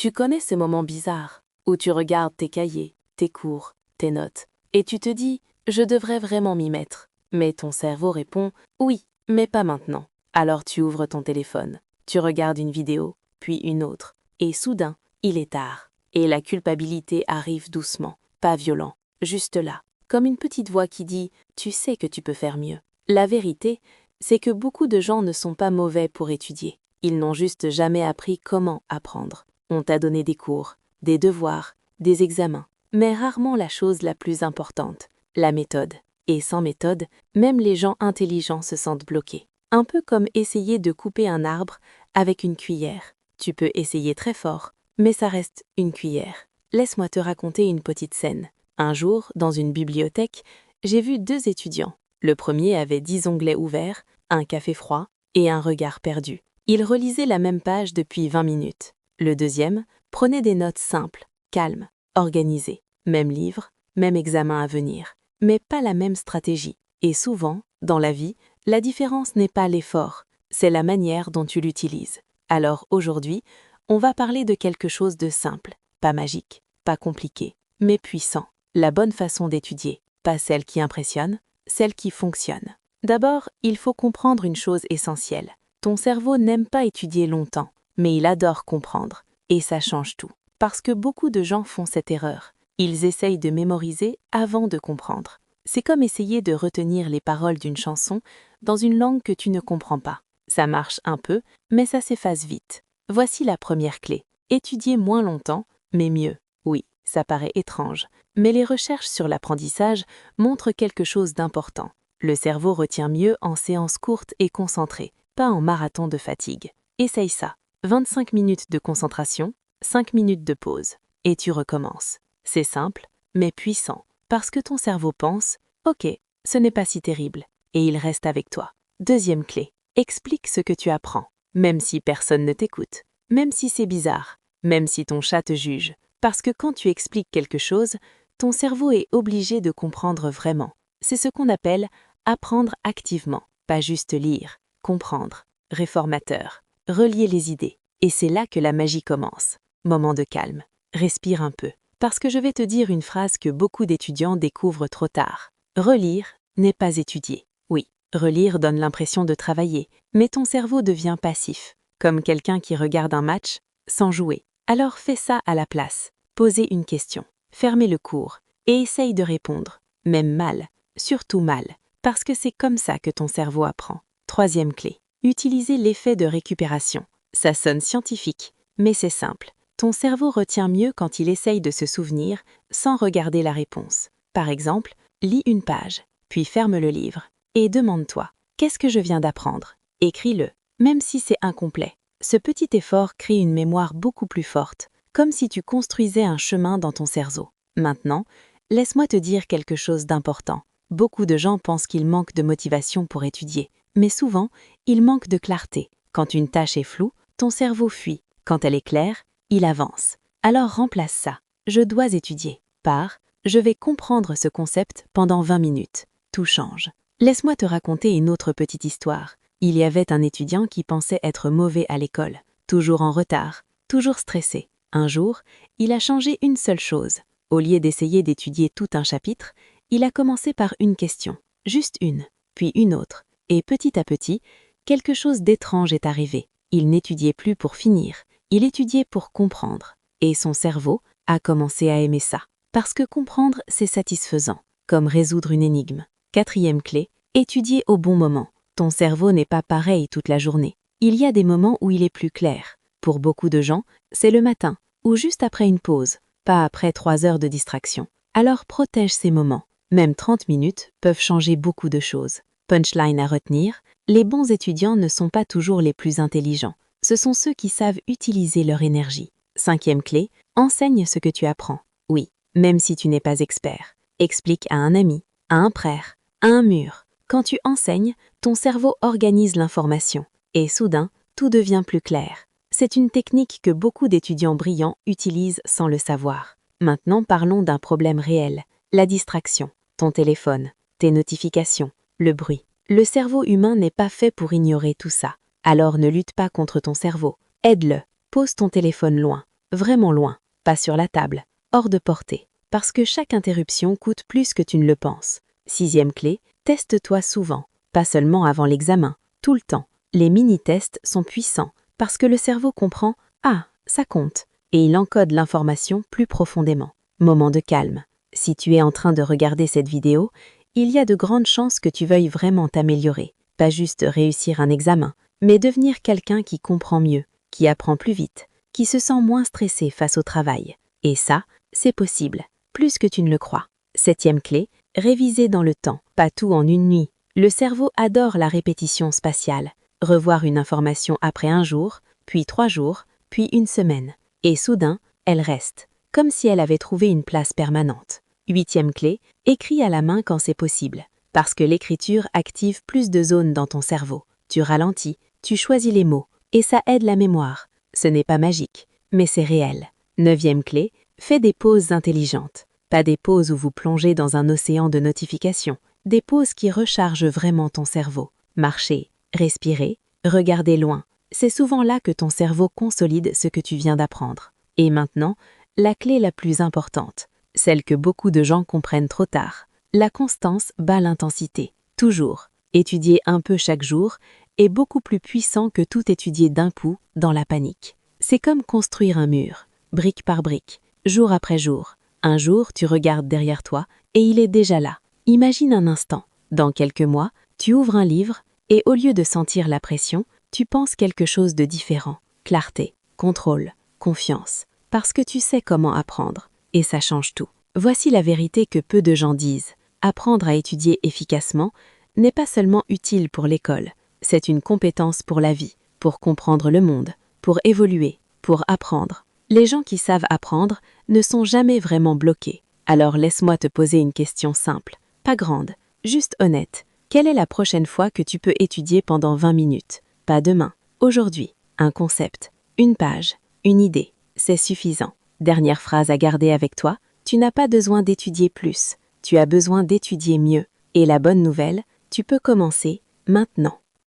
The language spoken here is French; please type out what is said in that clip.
Tu connais ces moments bizarres où tu regardes tes cahiers, tes cours, tes notes, et tu te dis « je devrais vraiment m'y mettre ». Mais ton cerveau répond « oui, mais pas maintenant ». Alors tu ouvres ton téléphone, tu regardes une vidéo, puis une autre, et soudain, il est tard. Et la culpabilité arrive doucement, pas violent, juste là, comme une petite voix qui dit « tu sais que tu peux faire mieux ». La vérité, c'est que beaucoup de gens ne sont pas mauvais pour étudier. Ils n'ont juste jamais appris comment apprendre. On t'a donné des cours, des devoirs, des examens, mais rarement la chose la plus importante, la méthode. Et sans méthode, même les gens intelligents se sentent bloqués. Un peu comme essayer de couper un arbre avec une cuillère. Tu peux essayer très fort, mais ça reste une cuillère. Laisse-moi te raconter une petite scène. Un jour, dans une bibliothèque, j'ai vu 2 étudiants. Le premier avait 10 onglets ouverts, un café froid et un regard perdu. Il relisait la même page depuis 20 minutes. Le deuxième prenait des notes simples, calmes, organisées. Même livre, même examen à venir, mais pas la même stratégie. Et souvent, dans la vie, la différence n'est pas l'effort, c'est la manière dont tu l'utilises. Alors aujourd'hui, on va parler de quelque chose de simple, pas magique, pas compliqué, mais puissant. La bonne façon d'étudier, pas celle qui impressionne, celle qui fonctionne. D'abord, il faut comprendre une chose essentielle. Ton cerveau n'aime pas étudier longtemps, mais il adore comprendre. Et ça change tout. Parce que beaucoup de gens font cette erreur. Ils essayent de mémoriser avant de comprendre. C'est comme essayer de retenir les paroles d'une chanson dans une langue que tu ne comprends pas. Ça marche un peu, mais ça s'efface vite. Voici la première clé. Étudier moins longtemps, mais mieux. Oui, ça paraît étrange, mais les recherches sur l'apprentissage montrent quelque chose d'important. Le cerveau retient mieux en séances courtes et concentrées, pas en marathon de fatigue. Essaye ça. 25 minutes de concentration, 5 minutes de pause, et tu recommences. C'est simple, mais puissant, parce que ton cerveau pense « Ok, ce n'est pas si terrible », et il reste avec toi. Deuxième clé, explique ce que tu apprends, même si personne ne t'écoute, même si c'est bizarre, même si ton chat te juge, parce que quand tu expliques quelque chose, ton cerveau est obligé de comprendre vraiment. C'est ce qu'on appelle apprendre activement, pas juste lire, comprendre, réformateur. Relier les idées. Et c'est là que la magie commence. Moment de calme. Respire un peu. Parce que je vais te dire une phrase que beaucoup d'étudiants découvrent trop tard. Relire n'est pas étudier. Oui, relire donne l'impression de travailler, mais ton cerveau devient passif, comme quelqu'un qui regarde un match sans jouer. Alors fais ça à la place. Posez une question. Fermez le cours et essaye de répondre. Même mal, surtout mal, parce que c'est comme ça que ton cerveau apprend. Troisième clé. Utilisez l'effet de récupération. Ça sonne scientifique, mais c'est simple. Ton cerveau retient mieux quand il essaye de se souvenir sans regarder la réponse. Par exemple, lis une page, puis ferme le livre et demande-toi « Qu'est-ce que je viens d'apprendre ?» Écris-le, même si c'est incomplet. Ce petit effort crée une mémoire beaucoup plus forte, comme si tu construisais un chemin dans ton cerveau. Maintenant, laisse-moi te dire quelque chose d'important. Beaucoup de gens pensent qu'ils manquent de motivation pour étudier. Mais souvent, il manque de clarté. Quand une tâche est floue, ton cerveau fuit. Quand elle est claire, il avance. Alors remplace ça. Je dois étudier. Par je vais comprendre ce concept pendant 20 minutes. Tout change. Laisse-moi te raconter une autre petite histoire. Il y avait un étudiant qui pensait être mauvais à l'école. Toujours en retard, toujours stressé. Un jour, il a changé une seule chose. Au lieu d'essayer d'étudier tout un chapitre, il a commencé par une question. Juste une, puis une autre. Et petit à petit, quelque chose d'étrange est arrivé. Il n'étudiait plus pour finir, il étudiait pour comprendre. Et son cerveau a commencé à aimer ça. Parce que comprendre, c'est satisfaisant, comme résoudre une énigme. Quatrième clé, étudier au bon moment. Ton cerveau n'est pas pareil toute la journée. Il y a des moments où il est plus clair. Pour beaucoup de gens, c'est le matin, ou juste après une pause, pas après 3 heures de distraction. Alors protège ces moments. Même 30 minutes peuvent changer beaucoup de choses. Punchline à retenir, les bons étudiants ne sont pas toujours les plus intelligents. Ce sont ceux qui savent utiliser leur énergie. Cinquième clé, enseigne ce que tu apprends. Oui, même si tu n'es pas expert. Explique à un ami, à un frère, à un mur. Quand tu enseignes, ton cerveau organise l'information. Et soudain, tout devient plus clair. C'est une technique que beaucoup d'étudiants brillants utilisent sans le savoir. Maintenant, parlons d'un problème réel. La distraction, ton téléphone, tes notifications, le bruit. Le cerveau humain n'est pas fait pour ignorer tout ça. Alors ne lutte pas contre ton cerveau. Aide-le. Pose ton téléphone loin. vraiment loin, pas sur la table, hors de portée, parce que chaque interruption coûte plus que tu ne le penses. 6e clé, teste-toi souvent, pas seulement avant l'examen, tout le temps. Les mini-tests sont puissants, parce que le cerveau comprend « Ah, ça compte », et il encode l'information plus profondément. Moment de calme. Si tu es en train de regarder cette vidéo, il y a de grandes chances que tu veuilles vraiment t'améliorer. Pas juste réussir un examen, mais devenir quelqu'un qui comprend mieux, qui apprend plus vite, qui se sent moins stressé face au travail. Et ça, c'est possible, plus que tu ne le crois. 7e clé, réviser dans le temps, pas tout en une nuit. Le cerveau adore la répétition spatiale. Revoir une information après un jour, puis 3 jours, puis une semaine. Et soudain, elle reste, comme si elle avait trouvé une place permanente. 8e clé, écris à la main quand c'est possible, parce que l'écriture active plus de zones dans ton cerveau. Tu ralentis, tu choisis les mots, et ça aide la mémoire. Ce n'est pas magique, mais c'est réel. 9e clé, fais des pauses intelligentes. Pas des pauses où vous plongez dans un océan de notifications, des pauses qui rechargent vraiment ton cerveau. Marcher, respirer, regarder loin. C'est souvent là que ton cerveau consolide ce que tu viens d'apprendre. Et maintenant, la clé la plus importante, celle que beaucoup de gens comprennent trop tard. La constance bat l'intensité. Toujours. Étudier un peu chaque jour est beaucoup plus puissant que tout étudier d'un coup dans la panique. C'est comme construire un mur, brique par brique, jour après jour. Un jour, tu regardes derrière toi et il est déjà là. Imagine un instant. Dans quelques mois, tu ouvres un livre et au lieu de sentir la pression, tu penses quelque chose de différent. Clarté, contrôle, confiance. Parce que tu sais comment apprendre. Et ça change tout. Voici la vérité que peu de gens disent. Apprendre à étudier efficacement n'est pas seulement utile pour l'école. C'est une compétence pour la vie, pour comprendre le monde, pour évoluer, pour apprendre. Les gens qui savent apprendre ne sont jamais vraiment bloqués. Alors laisse-moi te poser une question simple, pas grande, juste honnête. Quelle est la prochaine fois que tu peux étudier pendant 20 minutes? Pas demain, aujourd'hui. Un concept, une page, une idée. C'est suffisant. Dernière phrase à garder avec toi, tu n'as pas besoin d'étudier plus. Tu as besoin d'étudier mieux. Et la bonne nouvelle, tu peux commencer maintenant.